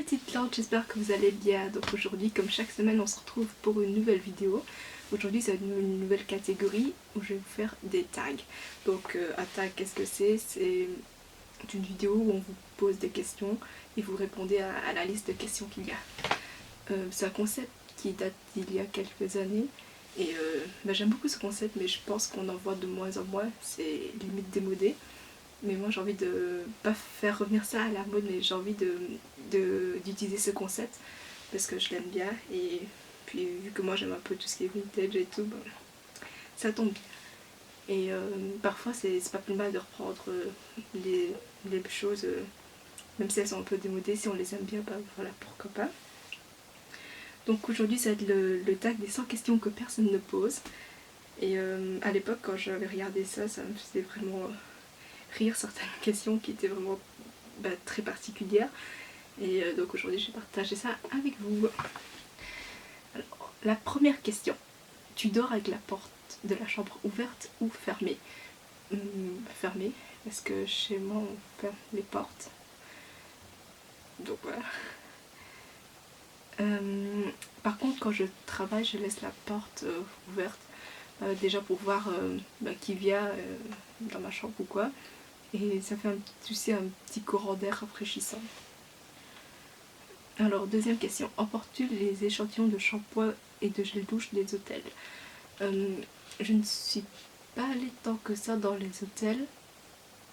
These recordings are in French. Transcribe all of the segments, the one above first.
la petite Lorde, j'espère que vous allez bien. Donc aujourd'hui, comme chaque semaine, on se retrouve pour une nouvelle vidéo. Aujourd'hui, c'est une nouvelle catégorie où je vais vous faire des tags. Donc un tag, qu'est-ce que c'est? C'est une vidéo où on vous pose des questions et vous répondez à la liste de questions qu'il y a. C'est un concept qui date d'il y a quelques années. Et j'aime beaucoup ce concept, mais je pense qu'on en voit de moins en moins. C'est limite démodé. Mais moi j'ai envie de pas faire revenir ça à la mode, mais j'ai envie d'utiliser ce concept parce que je l'aime bien, et puis vu que moi j'aime un peu tout ce qui est vintage et tout, ça tombe bien. Et parfois c'est pas plus mal de reprendre les choses, même si elles sont un peu démodées, si on les aime bien, voilà, pourquoi pas. Donc aujourd'hui ça va être le tag des 100 questions que personne ne pose. Et à l'époque quand j'avais regardé ça, ça me faisait vraiment rire certaines questions qui étaient vraiment très particulières. Et donc aujourd'hui je vais partager ça avec vous. Alors, la première question. Tu dors avec la porte de la chambre ouverte ou fermée? Fermée, parce que chez moi on ferme les portes. Donc voilà. Par contre quand je travaille je laisse la porte ouverte. Déjà pour voir qui vient dans ma chambre ou quoi. Et ça fait un petit courant d'air rafraîchissant. Alors, deuxième question. Emportes-tu les échantillons de shampoing et de gel douche des hôtels? Je ne suis pas allée tant que ça dans les hôtels.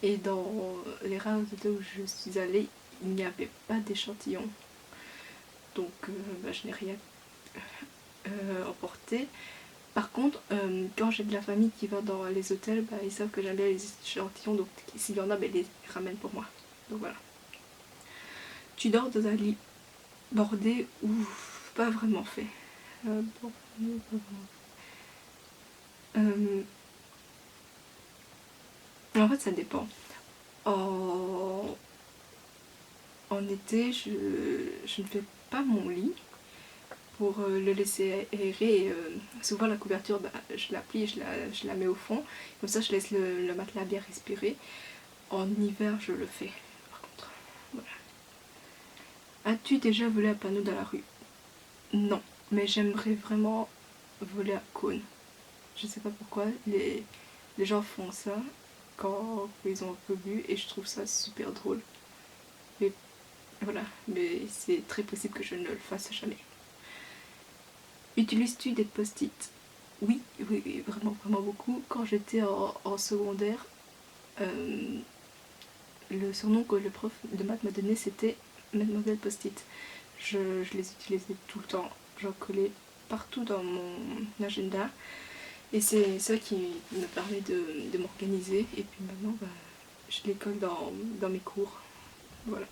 Et dans les rares hôtels où je suis allée, il n'y avait pas d'échantillons. Donc, je n'ai rien emporté. Par contre, quand j'ai de la famille qui va dans les hôtels, ils savent que j'aime bien les échantillons. Donc, s'il y en a, ils les ramènent pour moi. Donc voilà. Tu dors dans un lit bordé ou pas vraiment fait? En fait ça dépend. En été je ne fais pas mon lit pour le laisser aérer. Et, souvent la couverture je la plie, je la mets au fond, comme ça je laisse le matelas bien respirer. En hiver je le fais par contre. Voilà. As-tu déjà volé un panneau dans la rue? Non, mais j'aimerais vraiment voler à cône. Je sais pas pourquoi les gens font ça quand ils ont un peu bu, et je trouve ça super drôle. Mais voilà, mais c'est très possible que je ne le fasse jamais. Utilises-tu des post-it? Oui, vraiment, vraiment beaucoup. Quand j'étais en secondaire, le surnom que le prof de maths m'a donné, c'était Mademoiselle Post-it. Je les utilisais tout le temps. J'en collais partout dans mon agenda. Et c'est ça qui me permet de m'organiser. Et puis maintenant, je les colle dans mes cours. Voilà.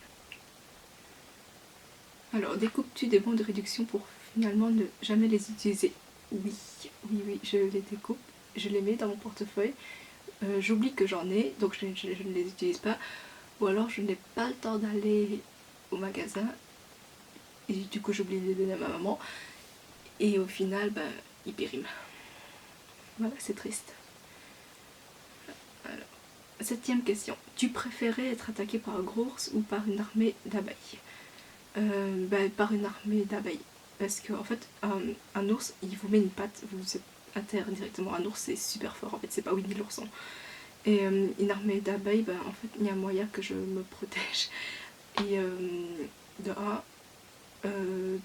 Alors, découpes-tu des bons de réduction pour finalement ne jamais les utiliser? Oui, je les découpe. Je les mets dans mon portefeuille. J'oublie que j'en ai, donc je ne les utilise pas. Ou alors je n'ai pas le temps d'aller au magasin. Et du coup, j'oublie de les donner à ma maman. Et au final, ils périment. Voilà, c'est triste. Alors, 7ème question. Tu préférais être attaqué par un gros ours ou par une armée d'abeilles? Par une armée d'abeilles. Parce qu'en fait, un ours, il vous met une patte, vous êtes à terre directement. Un ours, c'est super fort, en fait, c'est pas Winnie l'ourson. Et une armée d'abeilles, en fait, il y a moyen que je me protège. Et de un, de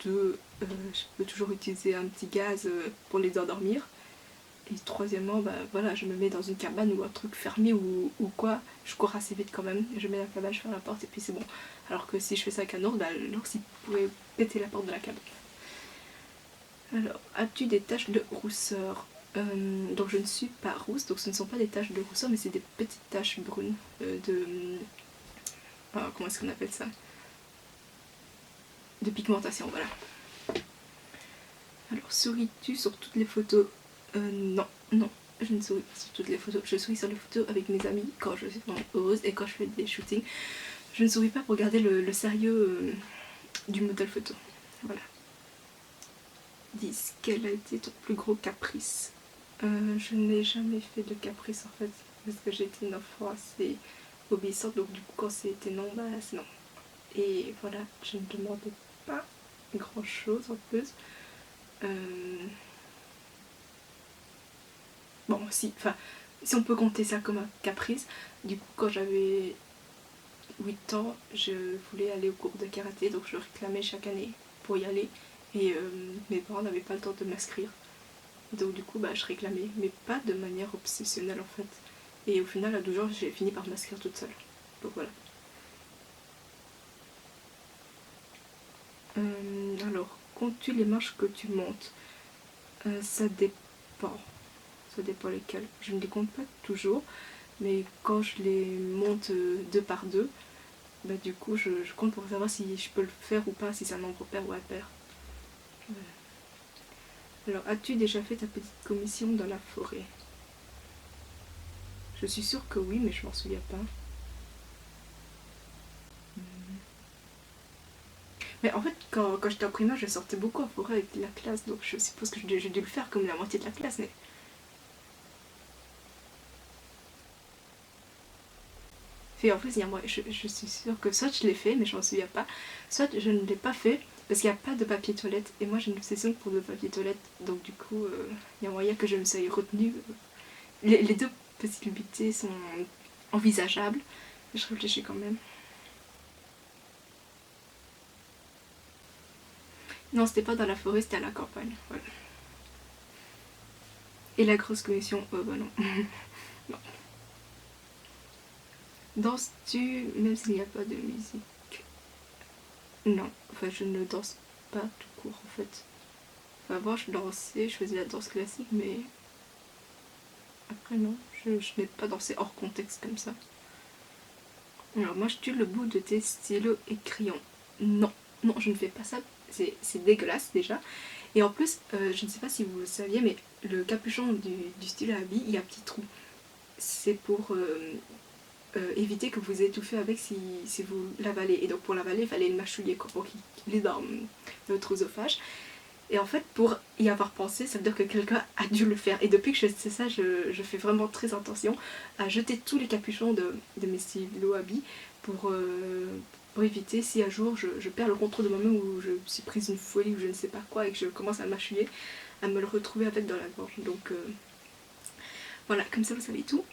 deux, je peux toujours utiliser un petit gaz pour les endormir. Et troisièmement, voilà, je me mets dans une cabane ou un truc fermé ou quoi, je cours assez vite quand même, je mets la cabane, je ferme la porte et puis c'est bon. Alors que si je fais ça avec un ours, l'ours il pourrait péter la porte de la cabane. Alors, as-tu des taches de rousseur? Donc je ne suis pas rousse, donc ce ne sont pas des taches de rousseur, mais c'est des petites taches brunes comment est-ce qu'on appelle ça? De pigmentation, voilà. Alors, souris-tu sur toutes les photos? Non, je ne souris pas sur toutes les photos. Je souris sur les photos avec mes amis quand je suis vraiment heureuse et quand je fais des shootings. Je ne souris pas pour garder le sérieux du modèle photo. Voilà. 10. Quel a été ton plus gros caprice? Je n'ai jamais fait de caprice en fait, parce que j'ai été une enfant assez obéissante, donc du coup quand c'était non, c'est non. Et voilà, je ne demandais pas grand chose en plus. Bon, si on peut compter ça comme un caprice, du coup quand j'avais 8 ans, je voulais aller au cours de karaté, donc je réclamais chaque année pour y aller. Et mes parents n'avaient pas le temps de m'inscrire. Donc du coup, je réclamais, mais pas de manière obsessionnelle en fait. Et au final, à 12 ans, j'ai fini par m'inscrire toute seule. Donc voilà. Alors, comptes-tu les marches que tu montes? Ça dépend. Ça dépend lesquelles. Je ne les compte pas toujours, mais quand je les monte deux par deux, du coup je compte pour savoir si je peux le faire ou pas, si c'est un nombre pair ou impair. Alors, as-tu déjà fait ta petite commission dans la forêt? Je suis sûre que oui, mais je m'en souviens pas. Mais en fait, quand j'étais en primaire, je sortais beaucoup en forêt avec la classe, donc je suppose que j'ai dû le faire comme la moitié de la classe, mais... Et en plus, je suis sûre que soit je l'ai fait, mais je m'en souviens pas, soit je ne l'ai pas fait, parce qu'il n'y a pas de papier toilette, et moi j'ai une obsession pour le papier toilette, donc du coup, il y a moyen que je me sois retenue. Les deux possibilités sont envisageables, mais je réfléchis quand même. Non, c'était pas dans la forêt, c'était à la campagne, voilà. Et la grosse commission, bah non. Non. Danses-tu même s'il n'y a pas de musique? Non, enfin je ne danse pas tout court en fait. Enfin, avant je dansais, je faisais la danse classique, mais après non, je n'ai pas dansé hors contexte comme ça. Alors moi je tue le bout de tes stylos et crayons. Non, non, je ne fais pas ça, c'est dégueulasse déjà. Et en plus, je ne sais pas si vous le saviez, mais le capuchon du stylo à billes, il y a un petit trou. C'est pour éviter que vous étouffez avec si vous l'avalez. Et donc pour l'avaler, il fallait le mâchouiller pour qu'il est dans notre œsophage. Et en fait, pour y avoir pensé, ça veut dire que quelqu'un a dû le faire. Et depuis que je sais ça, je fais vraiment très attention à jeter tous les capuchons de mes stylos à billes pour éviter si un jour je perds le contrôle de moi-même ou je suis prise une folie ou je ne sais pas quoi et que je commence à mâchouiller, à me le retrouver avec dans la gorge. Donc voilà, comme ça vous savez tout.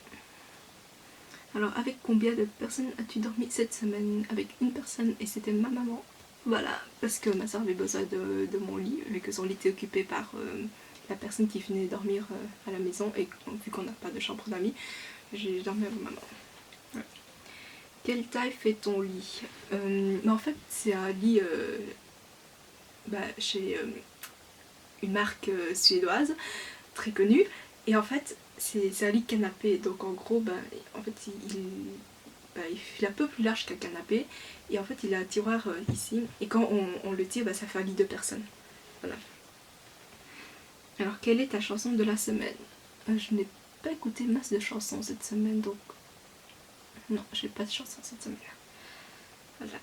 Alors, avec combien de personnes as-tu dormi cette semaine? Avec une personne et c'était ma maman. Voilà, parce que ma soeur avait besoin de mon lit, vu que son lit était occupé par la personne qui venait dormir à la maison, et vu qu'on n'a pas de chambre d'amis, j'ai dormi avec maman. Ouais. Quelle taille fait ton lit? En fait, c'est un lit chez une marque suédoise, très connue, et en fait, c'est un lit canapé, donc en gros, en fait, il est un peu plus large qu'un canapé, et en fait il a un tiroir ici, et quand on le tire, ça fait un lit de personnes. Voilà. Alors, quelle est ta chanson de la semaine? Je n'ai pas écouté masse de chansons cette semaine, donc non, j'ai pas de chanson cette semaine. Voilà.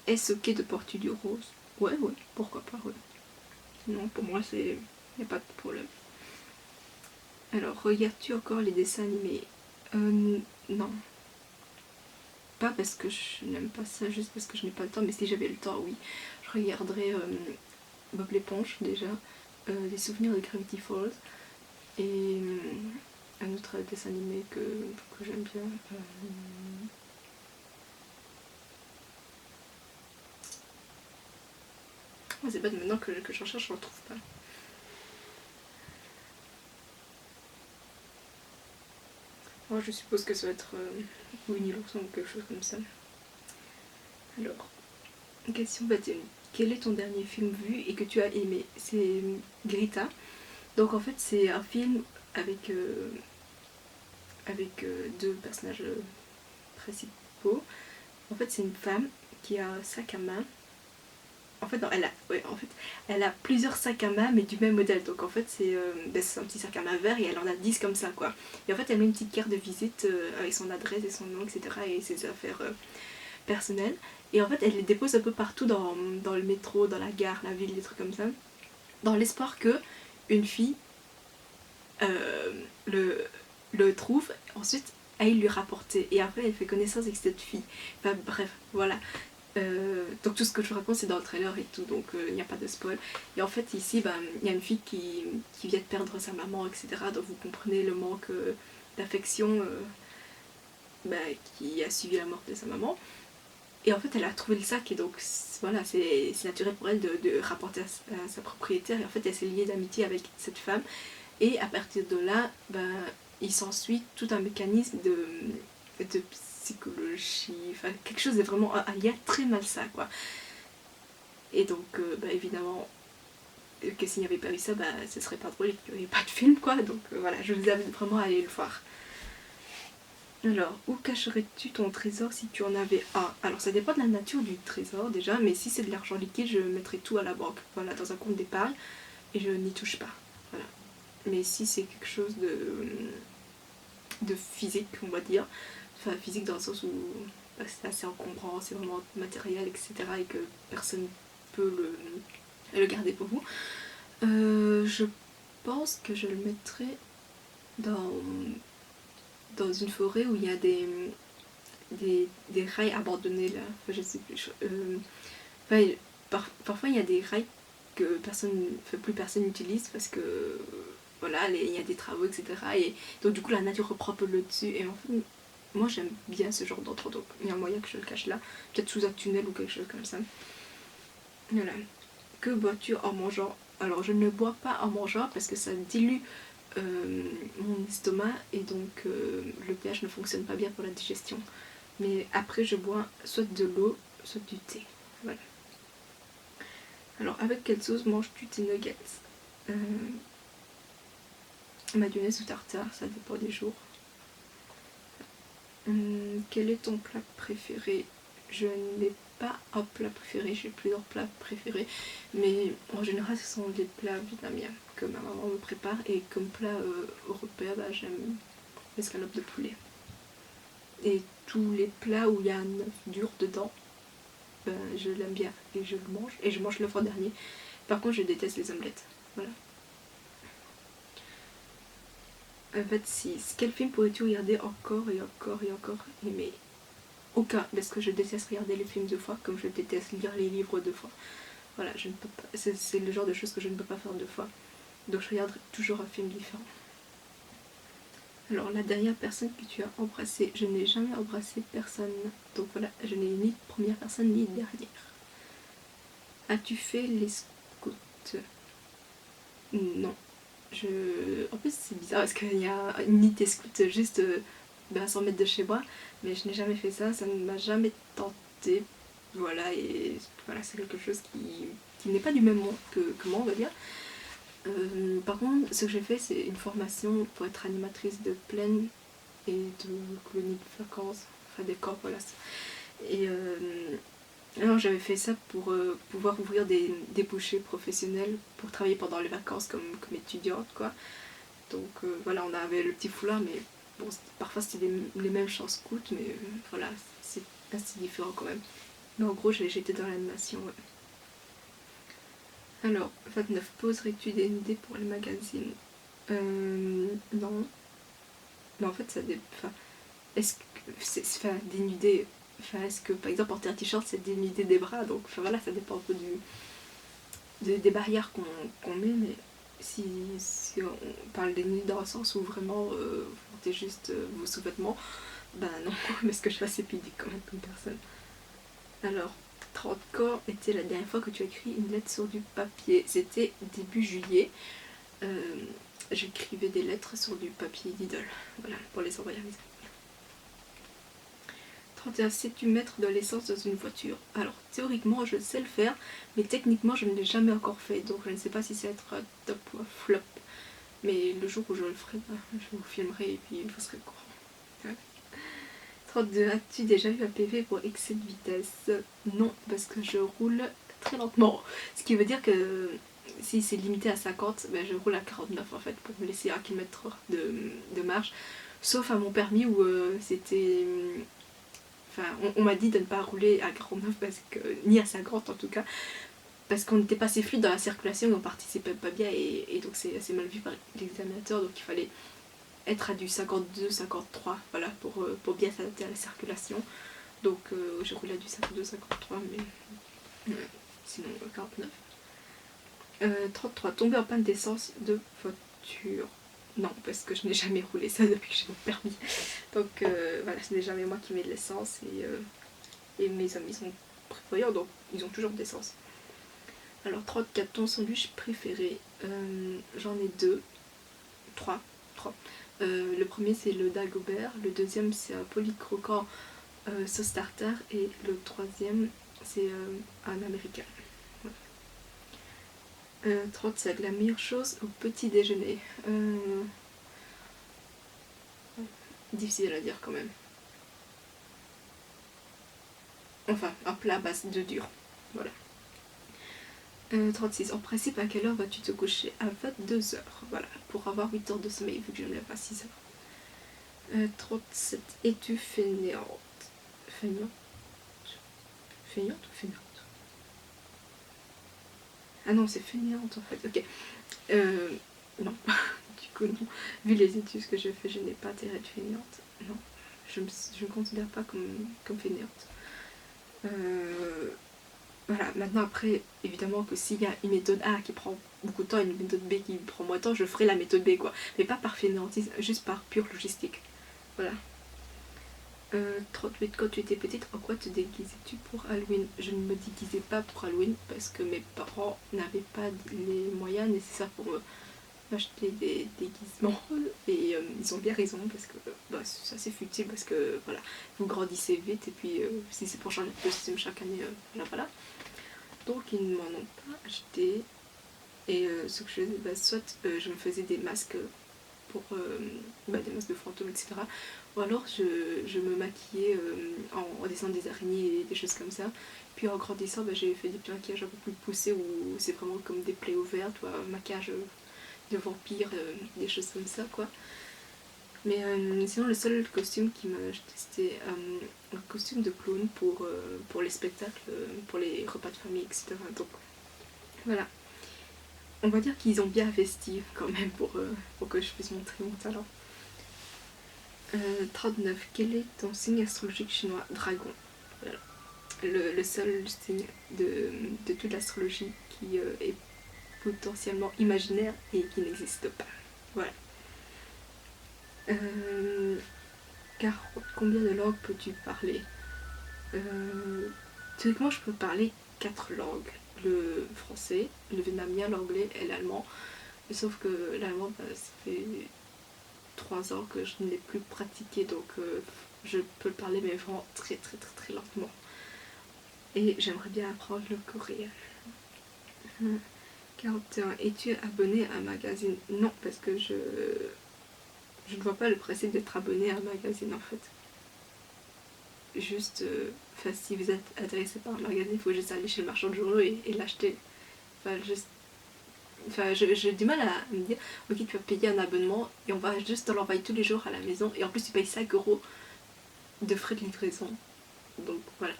Est-ce ok de porter du rose? Ouais, pourquoi pas, ouais. Non, pour moi, il n'y a pas de problème. Alors, regardes-tu encore les dessins animés? Non. Pas parce que je n'aime pas ça, juste parce que je n'ai pas le temps, mais si j'avais le temps, oui. Je regarderais Bob l'éponge déjà, les souvenirs de Gravity Falls, et un autre dessin animé que j'aime bien. C'est pas de maintenant que j'en cherche, je ne le trouve pas. Moi je suppose que ça va être Winnie l'ourson ou quelque chose comme ça. Alors, question 21. Quel est ton dernier film vu et que tu as aimé? C'est Greta. Donc en fait c'est un film avec deux personnages principaux. En fait c'est une femme qui a un sac à main. En fait non, elle a plusieurs sacs à main mais du même modèle. Donc en fait c'est un petit sac à main vert et elle en a 10 comme ça quoi. Et en fait elle met une petite carte de visite avec son adresse et son nom, etc. et ses affaires personnelles. Et en fait elle les dépose un peu partout dans le métro, dans la gare, la ville, des trucs comme ça. Dans l'espoir que une fille le trouve, ensuite aille lui rapporter. Et après elle fait connaissance avec cette fille. Enfin bref, voilà. Donc tout ce que je vous raconte c'est dans le trailer et tout, donc il n'y a pas de spoil. Et en fait ici il y a une fille qui vient de perdre sa maman, etc. Donc vous comprenez le manque d'affection qui a suivi la mort de sa maman. Et en fait elle a trouvé le sac et donc voilà, c'est naturel pour elle de rapporter à sa propriétaire. Et en fait elle s'est liée d'amitié avec cette femme. Et à partir de là, il s'ensuit tout un mécanisme de psychologie, enfin quelque chose de vraiment un lien très malsain quoi. Et donc évidemment que s'il n'y avait pas eu ça, ce serait pas drôle et qu'il n'y aurait pas de film quoi. Donc voilà, je vous invite vraiment à aller le voir. Alors, où cacherais-tu ton trésor si tu en avais un? Alors ça dépend de la nature du trésor déjà, mais si c'est de l'argent liquide, je mettrais tout à la banque, voilà, dans un compte d'épargne, et je n'y touche pas. Voilà. Mais si c'est quelque chose de physique, on va dire, enfin physique dans le sens où c'est assez encombrant, c'est vraiment matériel, etc. et que personne peut le garder pour vous, je pense que je le mettrais dans une forêt où il y a des rails abandonnés là, enfin, je sais plus. Parfois il y a des rails que plus personne n'utilise parce que voilà, il y a des travaux, etc. Et donc du coup la nature reprend un peu le dessus. Et en fait, moi j'aime bien ce genre d'endroit, donc il y a un moyen que je le cache là, peut-être sous un tunnel ou quelque chose comme ça. Voilà. Que bois-tu en mangeant? Alors je ne bois pas en mangeant parce que ça dilue mon estomac et donc le pH ne fonctionne pas bien pour la digestion. Mais après je bois soit de l'eau, soit du thé. Voilà. Alors avec quelle sauce manges-tu tes nuggets? Mayonnaise ou tartare, ça dépend des jours. Quel est ton plat préféré? Je n'ai pas un plat préféré, j'ai plusieurs plats préférés, mais en général ce sont des plats vietnamiens que ma maman me prépare, et comme plat européen, j'aime l'escalope de poulet. Et tous les plats où il y a un œuf dur dedans, je l'aime bien et je le mange, et je mange l'œuf en dernier. Par contre je déteste les omelettes, voilà. 26. Quel film pourrais-tu regarder encore et encore et encore aimer? Aucun, parce que je déteste regarder les films deux fois, comme je déteste lire les livres deux fois. Voilà, je ne peux pas. C'est le genre de choses que je ne peux pas faire deux fois. Donc je regarde toujours un film différent. Alors, la dernière personne que tu as embrassée, je n'ai jamais embrassé personne. Donc voilà, je n'ai ni première personne ni dernière. As-tu fait les scouts? Non. En plus c'est bizarre parce qu'il y a une unité scout juste à 100 mètres de chez moi, mais je n'ai jamais fait ça, ça ne m'a jamais tenté. Voilà, et voilà, c'est quelque chose qui n'est pas du même monde que moi, on va dire. Par contre, ce que j'ai fait, c'est une formation pour être animatrice de plaine et de colonies de vacances, enfin des camps, voilà. Et alors j'avais fait ça pour pouvoir ouvrir des débouchés professionnels pour travailler pendant les vacances comme étudiante quoi. Donc voilà, on avait le petit foulard, mais bon, parfois c'était les mêmes chants scouts, mais voilà, c'est assez différent quand même. Mais en gros j'étais dans l'animation, ouais. Alors, 29, poserais-tu des idées pour les magazines? Non. Mais en fait ça dépend. Enfin, est-ce que c'est dénuder, enfin est-ce que par exemple porter un t-shirt c'est dénuder des bras, donc enfin voilà, ça dépend un peu des barrières qu'on met, mais si on parle dénudé dans le sens où vraiment vous portez juste vos sous-vêtements, non, parce que je suis assez pudique quand même comme personne. Alors, 30, quand était la dernière fois que tu as écrit une lettre sur du papier? C'était début juillet. J'écrivais des lettres sur du papier d'idole, voilà, pour les envoyer à mes amis. 31. Sais-tu mettre de l'essence dans une voiture? Alors théoriquement je sais le faire, mais techniquement je ne l'ai jamais encore fait, donc je ne sais pas si ça va être un top ou un flop. Mais le jour où je le ferai, je vous filmerai et puis vous serez au courant. Ouais. 32. As-tu déjà eu un PV pour excès de vitesse? Non, parce que je roule très lentement. Ce qui veut dire que si c'est limité à 50, je roule à 49 en fait, pour me laisser 1 km/h de marge. Sauf à mon permis où c'était... Enfin, on m'a dit de ne pas rouler à 49 ni à 50 en tout cas, parce qu'on n'était pas assez fluide dans la circulation et on participait pas bien, et donc c'est assez mal vu par l'examinateur, donc il fallait être à du 52, 53, voilà, pour bien s'adapter à la circulation. Donc j'ai roulé à du 52, 53, mais sinon 49. 33, tomber en panne d'essence de voiture. Non, parce que je n'ai jamais roulé ça depuis que j'ai mon permis. Donc voilà, ce n'est jamais moi qui mets de l'essence et mes amis sont prévoyants, donc ils ont toujours de l'essence. Alors 34, ton sandwich préféré. J'en ai deux. Trois. Le premier c'est le Dagobert, le deuxième c'est un polycroquant sauce tartare et le troisième c'est un américain. Voilà. 37, la meilleure chose au petit déjeuner. Difficile à dire quand même. Enfin, un plat à base de dur. Voilà. 36. En principe, à quelle heure vas-tu te coucher? À 22 heures. Voilà, pour avoir 8 heures de sommeil, vu que je me lève à 6 heures. 37. Es-tu fainéante? Fainéante? Fainéante ou fainéante? Ah non, c'est fainéante en fait. Ok. Non. Du coup, non. Vu les études que j'ai fait, je n'ai pas intérêt à être fainéante. Non. Je me considère pas comme fainéante. Voilà, maintenant après, évidemment que s'il y a une méthode A qui prend beaucoup de temps et une méthode B qui prend moins de temps, je ferai la méthode B quoi. Mais pas par fainéantisme, juste par pure logistique. Voilà. 38, quand tu étais petite, en quoi te déguisais-tu pour Halloween? Je ne me déguisais pas pour Halloween parce que mes parents n'avaient pas les moyens nécessaires pour m'acheter des déguisements. Et ils ont bien raison parce que c'est assez futile parce que voilà, vous grandissez vite et puis si c'est pour changer de costume chaque année, voilà. Donc ils ne m'en ont pas acheté. Et ce que je faisais, soit je me faisais des masques pour des masques de fantômes, etc. Ou alors je me maquillais en dessinant des araignées et des choses comme ça. Puis en grandissant, j'ai fait des petits maquillages un peu plus poussés où c'est vraiment comme des plaies ouvertes ou un maquillage de vampire, des choses comme ça quoi. Mais sinon le seul costume qui m'a acheté c'était un costume de clown pour les spectacles, pour les repas de famille, etc. Donc voilà. On va dire qu'ils ont bien investi quand même pour que je puisse montrer mon talent. 39. Quel est ton signe astrologique chinois? Dragon. Voilà. Le seul signe de toute l'astrologie qui est potentiellement imaginaire et qui n'existe pas. Voilà. 40. Combien de langues peux-tu parler? Théoriquement, je peux parler 4 langues. Le français, le vietnamien, l'anglais et l'allemand. Sauf que l'allemand, ça fait 3 ans que je ne l'ai plus pratiqué, donc je peux le parler mais vraiment très très très très lentement. Et j'aimerais bien apprendre le coréen. 41. Es-tu abonné à un magazine? Non, parce que je ne vois pas le principe d'être abonné à un magazine en fait. Juste, si vous êtes intéressé par un magazine, il faut juste aller chez le marchand de journaux et l'acheter. J'ai du mal à me dire, ok, tu vas payer un abonnement et on va juste te l'envoyer tous les jours à la maison et en plus tu payes 5 € de frais de livraison. Donc voilà.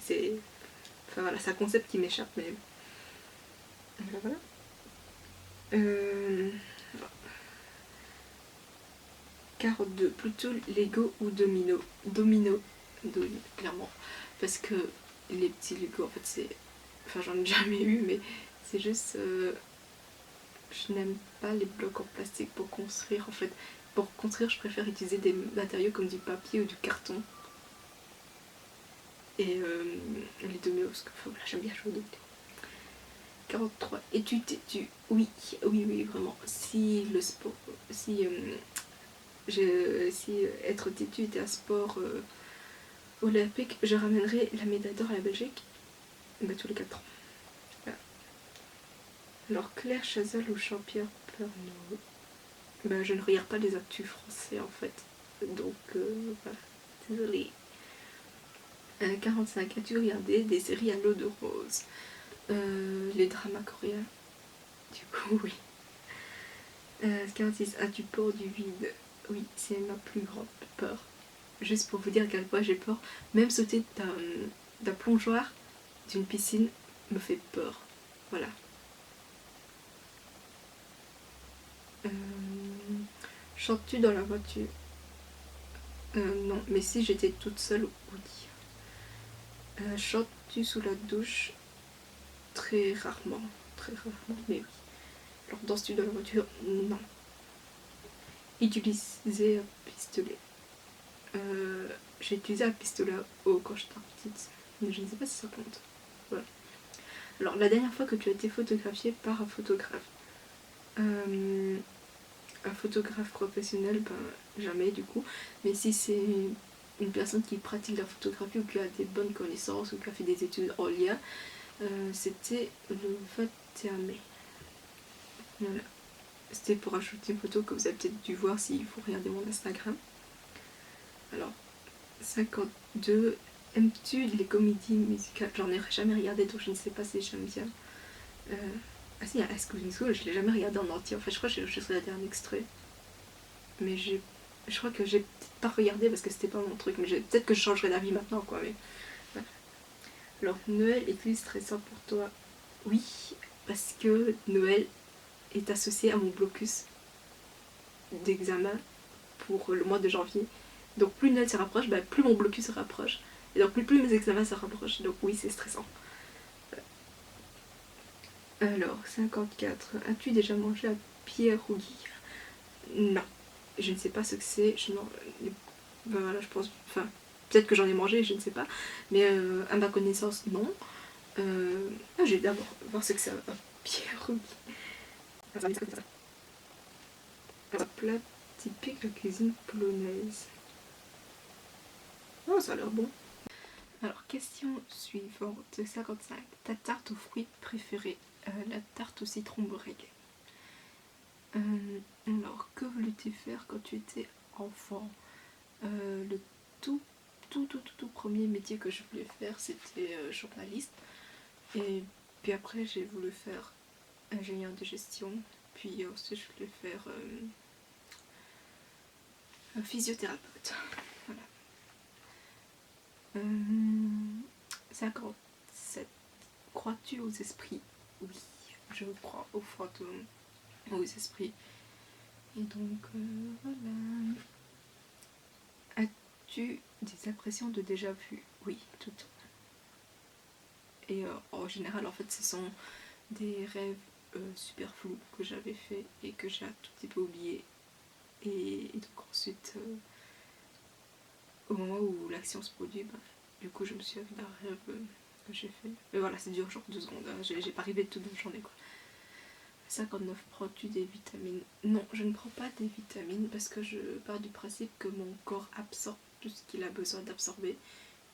C'est un concept qui m'échappe, mais voilà. 42. Plutôt Lego ou Domino? Domino, clairement. Parce que les petits Lego, en fait, c'est... Enfin, j'en ai jamais eu, mais c'est juste... je n'aime pas les blocs en plastique pour construire, en fait. Pour construire, je préfère utiliser des matériaux comme du papier ou du carton. Et les dominos, parce que voilà, j'aime bien jouer aux dominos. 43. Es-tu têtu? Oui, vraiment. Si le sport... Si être têtu était un sport olympique, je ramènerais la médaille d'or à la Belgique tous les 4 ans. Voilà. Alors Claire Chazal ou Jean-Pierre Pernaut? Je ne regarde pas les actus français en fait. Donc voilà, désolée. 45. As-tu regardé des séries à l'eau de rose? Les dramas coréens? Du coup oui. 46. As-tu peur du vide? Oui, c'est ma plus grande peur. Juste pour vous dire à quel point j'ai peur, même sauter d'un plongeoir, d'une piscine, me fait peur. Voilà. Chantes-tu dans la voiture? Non, mais si j'étais toute seule, oui. Chantes-tu sous la douche? Très rarement, mais oui. Alors danses-tu dans la voiture? Non. Utiliser un pistolet. J'ai utilisé un pistolet à eau quand j'étais petite, mais je ne sais pas si ça compte. Voilà. Alors la dernière fois que tu as été photographiée par un photographe, un photographe professionnel, ben jamais du coup, mais si c'est une personne qui pratique la photographie ou qui a des bonnes connaissances ou qui a fait des études en lien, c'était le 21 mai. Voilà. C'était pour ajouter une photo que vous avez peut-être dû voir s'il faut regarder mon Instagram. Alors, 52. Aimes-tu les comédies musicales? J'en ai jamais regardé donc je ne sais pas si j'aime bien. Ah si, High School Musical, je l'ai jamais regardé en entier. Enfin, je crois que j'ai juste regardé un extrait. Mais je crois que j'ai peut-être pas regardé parce que c'était pas mon truc. Mais peut-être que je changerai d'avis maintenant quoi. Mais voilà. Alors, Noël est-il stressant pour toi? Oui, parce que Noël est associé à mon blocus d'examen pour le mois de janvier. Donc plus Noël se rapproche, bah, plus mon blocus se rapproche. Et donc plus mes examens se rapprochent. Donc oui, c'est stressant. Alors, 54. As-tu déjà mangé à Pierre Rougier? Non. Je ne sais pas ce que c'est. Ben voilà, je pense... Enfin, peut-être que j'en ai mangé, je ne sais pas. Mais à ma connaissance, non. Je vais d'abord voir ce que c'est à Pierre Rougier. Un plat typique de la cuisine polonaise. Oh, ça a l'air bon. Alors, question suivante, 55. Ta tarte aux fruits préférée? La tarte au citron break. Alors, que voulais-tu faire quand tu étais enfant? Le tout premier métier que je voulais faire, c'était journaliste. Et puis après, j'ai voulu faire ingénieur de gestion. Puis ensuite, je voulais faire physiothérapeute. Voilà. 57. Crois-tu aux esprits? Oui, je crois aux fantômes, aux esprits. Et donc, voilà. As-tu des impressions de déjà vu? Oui, toutes. Et en général, en fait, ce sont des rêves super flous que j'avais fait et que j'ai un tout petit peu oublié. Et donc ensuite, au moment où l'action se produit, bah, du coup, je me suis avec un rêve que j'ai fait. Mais voilà, c'est dur, genre 2 secondes. Hein. J'ai pas arrivé toute la journée, quoi. 59. Prends-tu des vitamines? Non, je ne prends pas des vitamines parce que je pars du principe que mon corps absorbe tout ce qu'il a besoin d'absorber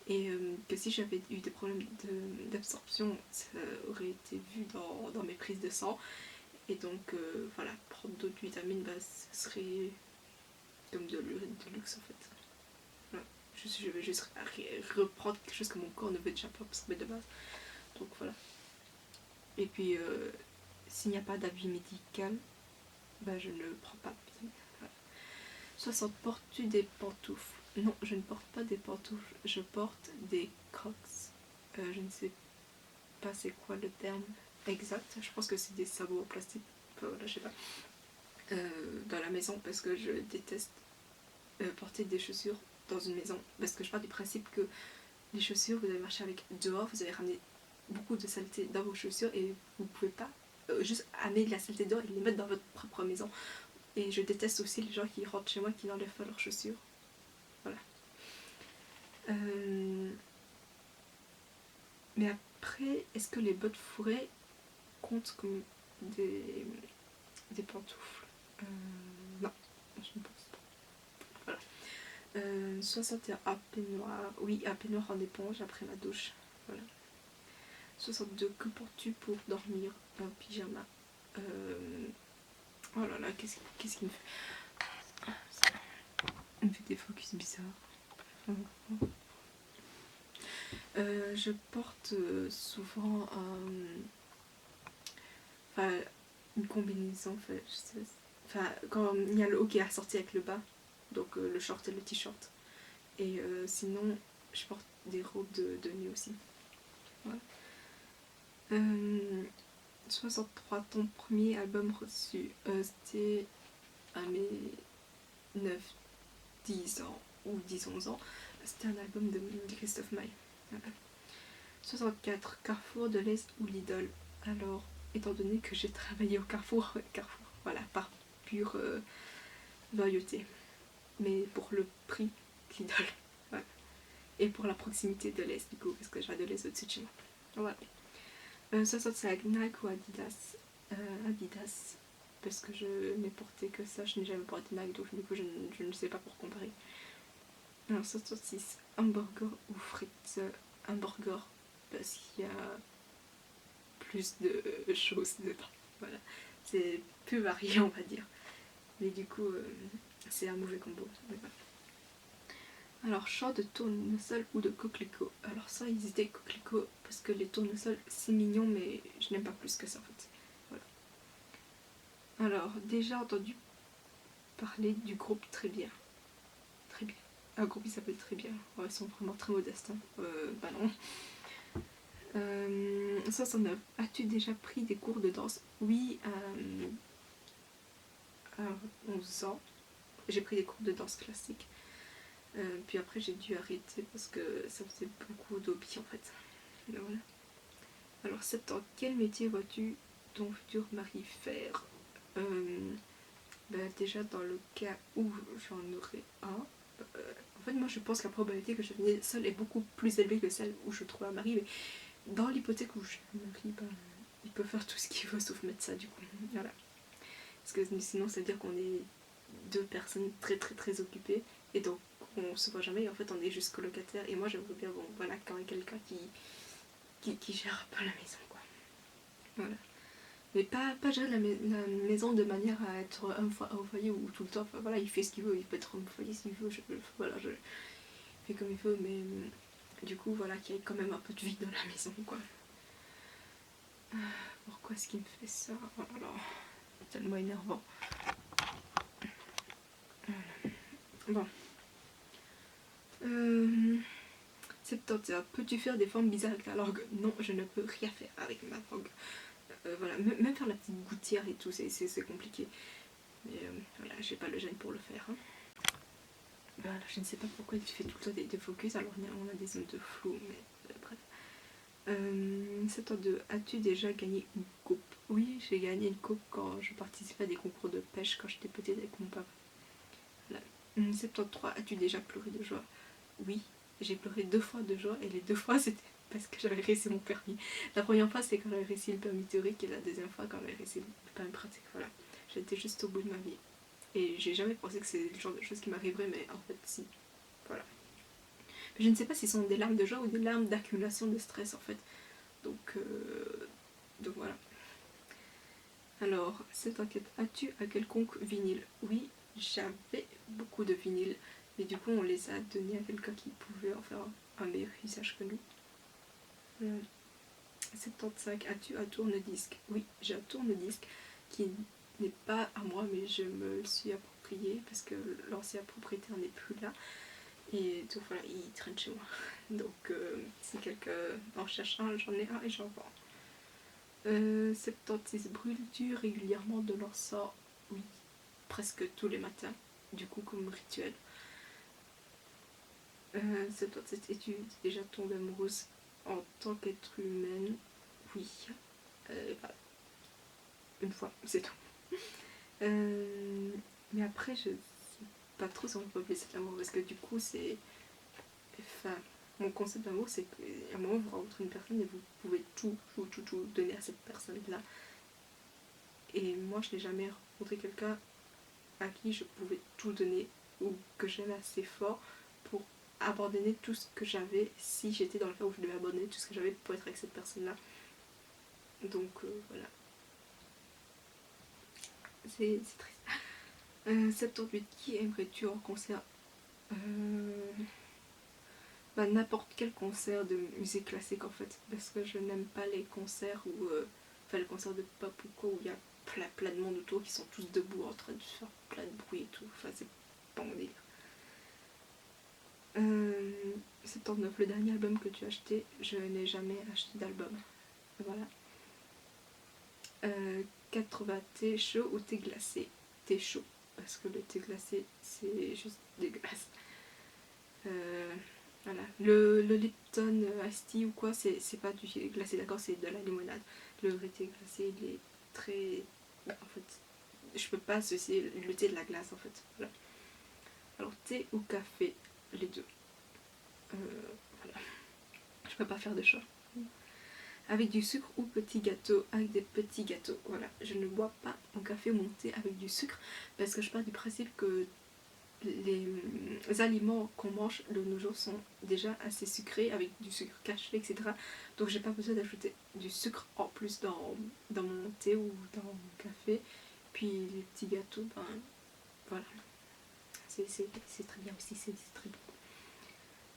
et que si j'avais eu des problèmes d'absorption, ça aurait été vu dans mes prises de sang. Et donc voilà, prendre d'autres vitamines, bah, ce serait comme de l'urine de luxe en fait. Voilà. Je vais juste reprendre quelque chose que mon corps ne veut déjà pas absorber de base. Donc voilà. Et puis s'il n'y a pas d'avis médical, bah, je ne prends pas de vitamines. Voilà. 60. Portes-tu des pantoufles? Non, je ne porte pas des pantoufles, je porte des crocs. Je ne sais pas c'est quoi le terme exact, je pense que c'est des sabots en plastique, enfin, voilà, je sais pas. Dans la maison parce que je déteste porter des chaussures dans une maison parce que je pars du principe que les chaussures, vous allez marcher avec dehors, vous allez ramener beaucoup de saleté dans vos chaussures et vous pouvez pas juste amener de la saleté dehors et les mettre dans votre propre maison. Et je déteste aussi les gens qui rentrent chez moi qui n'enlèvent pas leurs chaussures. Voilà. Mais après, est-ce que les bottes fourrées comptent comme des pantoufles? Non, je ne pense pas. Voilà. 61. Un peignoir. Oui, un peignoir en éponge après ma douche. Voilà. 62. Que portes-tu pour dormir? Un pyjama. Oh là là, qu'est-ce qu'il me fait? Il me fait des focus bizarres. Je porte souvent une combinaison. Quand il y a le haut qui est assorti avec le bas, donc le short et le t-shirt. Et sinon, je porte des robes de nuit aussi. Voilà. 63. Ton premier album reçu, c'était à mes 9-10 ans. ou 10-11 ans. C'était un album de Christophe Maé. Voilà. 64, Carrefour, Delhaize ou Lidl. Alors, étant donné que j'ai travaillé au Carrefour, voilà, par pure loyauté. Mais pour le prix, Lidl. Voilà. Et pour la proximité de Delhaize, du coup, parce que j'ai Delhaize au-dessus de chez moi. Voilà. 65, Nike ou Adidas. Adidas, parce que je n'ai porté que ça, je n'ai jamais porté Nike, donc du coup je ne sais pas pour comparer. Alors 66, hamburger ou frites. Hamburger, parce qu'il y a plus de choses dedans. Voilà, c'est plus varié, on va dire. Mais du coup, c'est un mauvais combo. Alors, choix de tournesol ou de coquelicot. Alors ça, ils étaient coquelicot, parce que les tournesols, c'est mignon, mais je n'aime pas plus que ça, en fait. Voilà. Alors, déjà entendu parler du groupe Très Bien. Très Bien. Un groupe qui s'appelle Très Bien. Ouais, ils sont vraiment très modestes. Hein. Bah non. 69. As-tu déjà pris des cours de danse? Oui, à 11 ans. J'ai pris des cours de danse classique. Puis après, j'ai dû arrêter parce que ça faisait beaucoup d'hobby en fait. Et voilà. Alors, 7 ans. Quel métier vois-tu ton futur mari faire? Déjà, dans le cas où j'en aurais un. En fait, moi je pense que la probabilité que je vienne seule est beaucoup plus élevée que celle où je trouve un mari. Mais dans l'hypothèque où je me marie, il peut faire tout ce qu'il veut sauf mettre ça du coup. Voilà. Parce que sinon, ça veut dire qu'on est deux personnes très très très occupées et donc on se voit jamais. Et en fait, on est juste colocataires. Et moi, j'aimerais bien, bon, voilà, quand il y a quelqu'un qui gère un peu la maison, quoi. Voilà. Mais pas gérer la maison de manière à être au foyer ou tout le temps. Enfin, voilà, il fait ce qu'il veut, il peut être au foyer s'il veut. Voilà, je fais comme il veut, mais du coup, voilà, qu'il y ait quand même un peu de vie dans la maison, quoi. Pourquoi est-ce qu'il me fait ça? Oh là là, c'est tellement énervant. Bon. 71. Peux-tu faire des formes bizarres avec ta langue? Non, je ne peux rien faire avec ma langue. Voilà, même faire la petite gouttière et tout, c'est compliqué. Mais voilà, j'ai pas le gène pour le faire. Hein. Voilà, je ne sais pas pourquoi il fait tout le temps des focus, alors on a des zones de flou, mais bref. 72. As-tu déjà gagné une coupe? Oui, j'ai gagné une coupe quand je participais à des concours de pêche quand j'étais petite avec mon papa. Voilà. 73. As-tu déjà pleuré de joie? Oui, j'ai pleuré 2 fois de joie et les 2 fois c'était parce que j'avais réussi mon permis. La première fois c'est quand j'avais réussi le permis théorique et la deuxième fois quand j'avais réussi le permis pratique. Voilà, j'étais juste au bout de ma vie. Et j'ai jamais pensé que c'est le genre de choses qui m'arriverait, mais en fait si. Voilà. Mais je ne sais pas si ce sont des larmes de joie ou des larmes d'accumulation de stress en fait. Donc voilà. Alors, cette enquête, as-tu un quelconque vinyle? Oui, j'avais beaucoup de vinyles, mais du coup on les a donnés à quelqu'un qui pouvait en faire un meilleur usage que nous. 75, as-tu un tourne-disque? Oui, j'ai un tourne-disque qui n'est pas à moi, mais je me le suis approprié parce que l'ancien propriétaire n'est plus là. Et donc voilà, il traîne chez moi. Donc si quelqu'un en cherche un, j'en ai un et j'en vends. 76, brûles-tu régulièrement de l'encens? Oui, presque tous les matins, du coup comme rituel. 77, es-tu déjà tombée amoureuse en tant qu'être humaine? Oui, voilà. Une fois, c'est tout. Mais après, je sais pas trop si on peut appeler ça de l'amour, parce que du coup, c'est... Enfin, mon concept d'amour, c'est qu'à un moment, vous rencontrez une personne et vous pouvez tout donner à cette personne-là. Et moi, je n'ai jamais rencontré quelqu'un à qui je pouvais tout donner ou que j'aimais assez fort pour abandonner tout ce que j'avais si j'étais dans le cas où je devais abandonner tout ce que j'avais pour être avec cette personne-là. Donc voilà. C'est triste. 78, qui aimerais-tu en concert? N'importe quel concert de musique classique en fait, parce que je n'aime pas les concerts où, enfin les concerts de pop ou quoi, où il y a plein de monde autour qui sont tous debout en train de faire plein de bruit et tout, enfin c'est pas mon délire. 79, le dernier album que tu as acheté? Je n'ai jamais acheté d'album. Voilà. 80, thé chaud ou thé glacé? Thé chaud, parce que le thé glacé c'est juste dégueulasse. Voilà. Le Lipton Iced Tea ou quoi, c'est pas du thé glacé, d'accord, c'est de la limonade. Le vrai thé glacé, il est très... En fait, je peux pas associer le thé de la glace, en fait. Voilà. Alors, thé ou café, les deux. Voilà. Je peux pas faire de choix. Avec du sucre ou petit gâteau, avec des petits gâteaux. Voilà, je ne bois pas mon café ou mon thé avec du sucre parce que je pars du principe que les aliments qu'on mange de nos jours sont déjà assez sucrés avec du sucre caché, etc. Donc j'ai pas besoin d'ajouter du sucre en plus dans mon thé ou dans mon café. Puis les petits gâteaux, ben voilà, c'est très bien aussi, c'est très bon.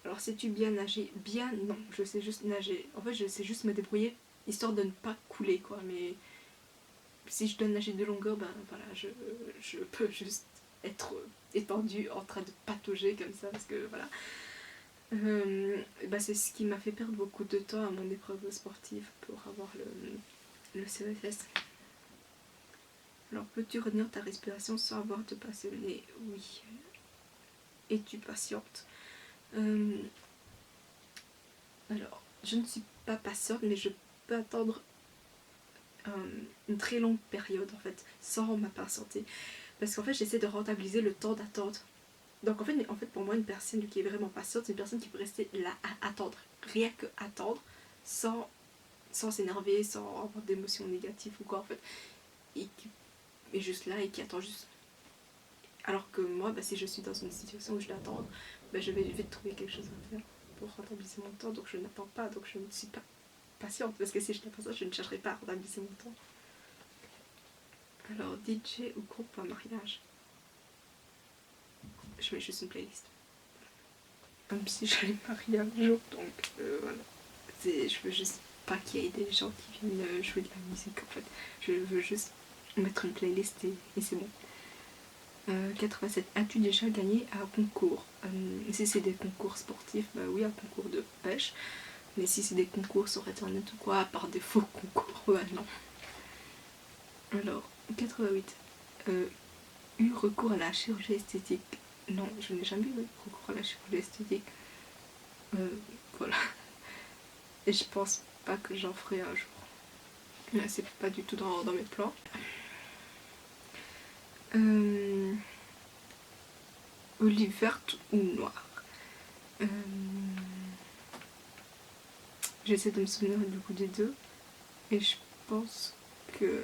Alors sais-tu bien nager? Bien non, je sais juste nager. En fait je sais juste me débrouiller histoire de ne pas couler quoi, mais si je dois nager de longueur, ben voilà, je peux juste être étendue en train de patauger comme ça parce que voilà. Bah c'est ce qui m'a fait perdre beaucoup de temps à mon épreuve sportive pour avoir le CEFS. Alors peux-tu retenir ta respiration sans avoir de passionner? Oui. Es-tu patiente? Alors je ne suis pas patiente mais je peux attendre une très longue période en fait sans m'impatienter parce qu'en fait j'essaie de rentabiliser le temps d'attente. Donc en fait pour moi une personne qui est vraiment patiente c'est une personne qui peut rester là à attendre, rien que attendre sans s'énerver, sans avoir d'émotions négatives ou quoi en fait, et qui est juste là et qui attend juste. Alors que moi bah, si je suis dans une situation où je dois attendre, bah, je vais vite trouver quelque chose à faire pour rentabiliser mon temps, donc je n'attends pas, donc je ne suis pas patiente parce que si je n'étais pas ça je ne chercherais pas à rentabiliser mon temps. Alors, DJ ou groupe à mariage? Je mets juste une playlist. Même si j'allais marier un jour, donc voilà. Je veux juste pas qu'il y ait des gens qui viennent jouer de la musique en fait. Je veux juste mettre une playlist et c'est bon. 87. As-tu déjà gagné à un concours? Si c'est des concours sportifs, bah oui, un concours de pêche. Mais si c'est des concours sur internet ou quoi, par des faux concours, bah non. Alors, 88. Eu recours à la chirurgie esthétique? Non, je n'ai jamais eu recours à la chirurgie esthétique. Voilà. Et je pense pas que j'en ferai un jour. C'est pas du tout dans mes plans. Olive verte ou noire? J'essaie de me souvenir du coup des deux. Et je pense que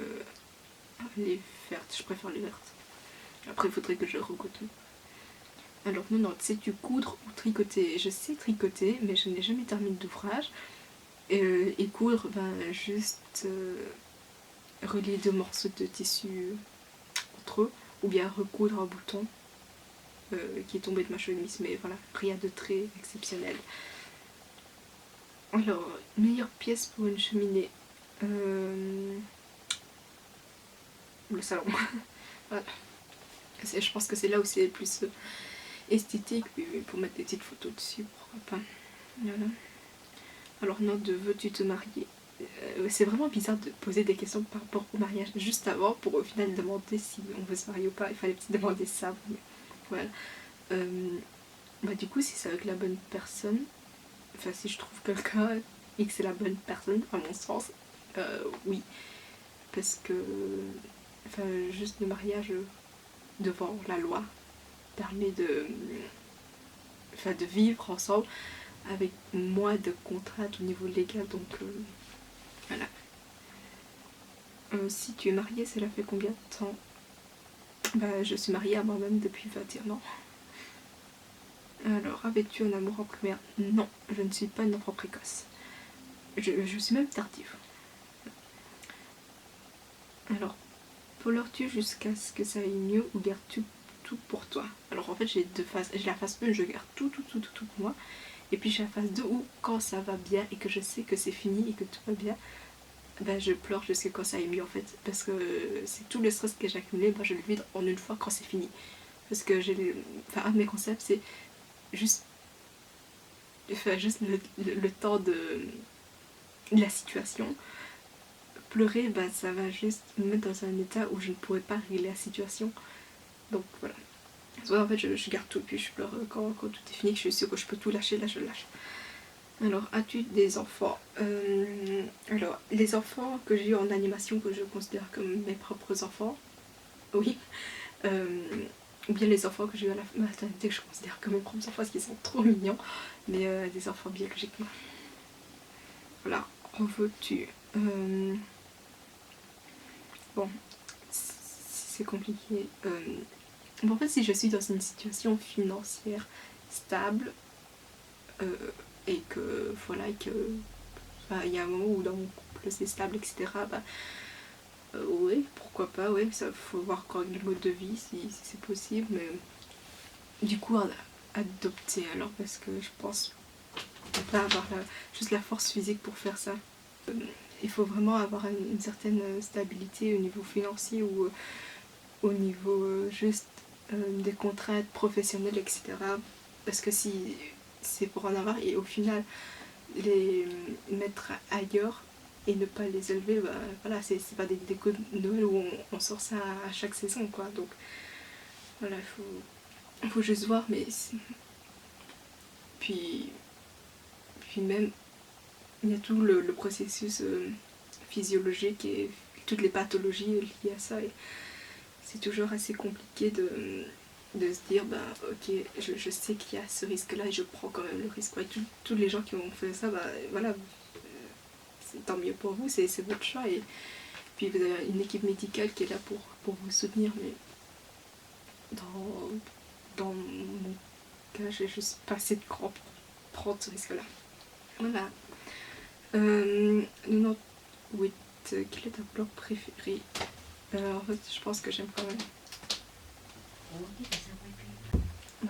les vertes, je préfère les vertes. Après il faudrait que je recoute. Alors 90, sais-tu coudre ou tricoter? Je sais tricoter mais je n'ai jamais terminé d'ouvrage. Et coudre, ben juste relier deux morceaux de tissu entre eux, ou bien recoudre un bouton qui est tombé de ma chemise, mais voilà, rien de très exceptionnel. Alors, meilleure pièce pour une cheminée? Le salon. Voilà. Je pense que c'est là où c'est le plus esthétique, puis pour mettre des petites photos dessus, pourquoi pas. Voilà. Alors, note de veux-tu te marier? C'est vraiment bizarre de poser des questions par rapport au mariage juste avant pour au final demander si on veut se marier ou pas. Il fallait peut-être demander ça. Mais voilà. Bah du coup si c'est avec la bonne personne, enfin si je trouve quelqu'un et que c'est la bonne personne à mon sens, oui. Parce que enfin juste le mariage devant la loi permet de vivre ensemble avec moins de contraintes au niveau légal, donc voilà. Si tu es mariée, cela fait combien de temps? Bah, je suis mariée à moi-même depuis 21 ans. Alors, avais-tu un amour en primaire? Non, je ne suis pas une enfant précoce. Je suis même tardive. Alors, pleures-tu jusqu'à ce que ça aille mieux ou gardes-tu tout pour toi? Alors en fait j'ai deux phases. J'ai la phase 1, je garde tout pour moi. Et puis j'ai la phase 2 où quand ça va bien et que je sais que c'est fini et que tout va bien, ben je pleure jusqu'à quand ça aille mieux en fait. Parce que c'est tout le stress que j'ai accumulé, ben je le vide en une fois quand c'est fini. Parce que un de mes concepts c'est juste, juste le temps de la situation. Pleurer, bah, ça va juste me mettre dans un état où je ne pourrais pas régler la situation. Donc voilà. Soit en fait je garde tout, puis je pleure quand tout est fini, que je suis sûre que je peux tout lâcher, là je lâche. Alors, as-tu des enfants? Alors, les enfants que j'ai eu en animation, que je considère comme mes propres enfants, oui. Ou bien les enfants que j'ai eu à la maternité, que je considère comme mes propres enfants parce qu'ils sont trop mignons, mais des enfants biologiques. Voilà, en veux-tu? Bon, c'est compliqué. Bon, en fait, si je suis dans une situation financière stable, et que voilà, et que il y a un moment où dans mon couple c'est stable, etc., oui, pourquoi pas, ouais, ça faut voir quand le mode de vie, si c'est possible, mais du coup adopter alors, parce que je pense pas avoir juste la force physique pour faire ça. Il faut vraiment avoir une certaine stabilité au niveau financier ou au niveau juste des contraintes professionnelles, etc. Parce que si c'est pour en avoir et au final les mettre ailleurs et ne pas les élever, voilà, c'est pas des décos de Noël où on sort ça à chaque saison, quoi. Donc voilà, il faut juste voir, mais puis même il y a tout le processus physiologique et toutes les pathologies liées à ça, et c'est toujours assez compliqué de se dire ok, je sais qu'il y a ce risque là et je prends quand même le risque. Ouais, tous les gens qui ont fait ça, voilà, tant mieux pour vous, c'est votre choix, et puis vous avez une équipe médicale qui est là pour vous soutenir, mais dans mon cas j'ai juste pas assez de cran pour prendre ce risque là. Voilà. 98, quel est ta couleur préférée? En fait je pense que j'aime quand même.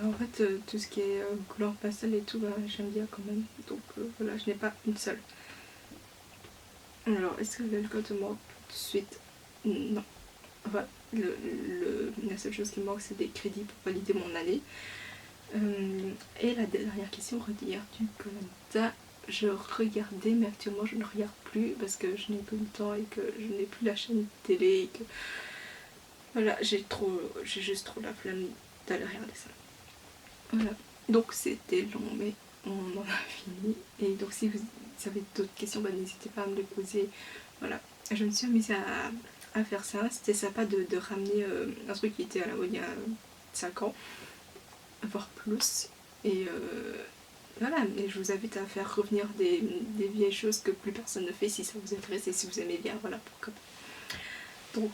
En fait tout ce qui est couleur pastel et tout, j'aime bien quand même, donc voilà, je n'ai pas une seule. Alors, est-ce que l'alcool te manque tout de suite? Non. Enfin, la seule chose qui me manque, c'est des crédits pour valider mon année. Et la dernière question, regardes-tu Koh-Lanta? Je regardais, mais actuellement je ne regarde plus parce que je n'ai plus le temps et que je n'ai plus la chaîne télé et que voilà, j'ai juste trop la flemme d'aller regarder ça. Voilà, donc c'était long, mais on en a fini. Et donc si vous avez d'autres questions, n'hésitez pas à me les poser. Voilà, je me suis amusée à faire ça. C'était sympa de ramener un truc qui était à la mode il y a 5 ans, voire plus. Et voilà, et je vous invite à faire revenir des vieilles choses que plus personne ne fait si ça vous intéresse et si vous aimez bien, voilà, pourquoi pas. Donc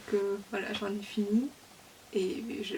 voilà, j'en ai fini et je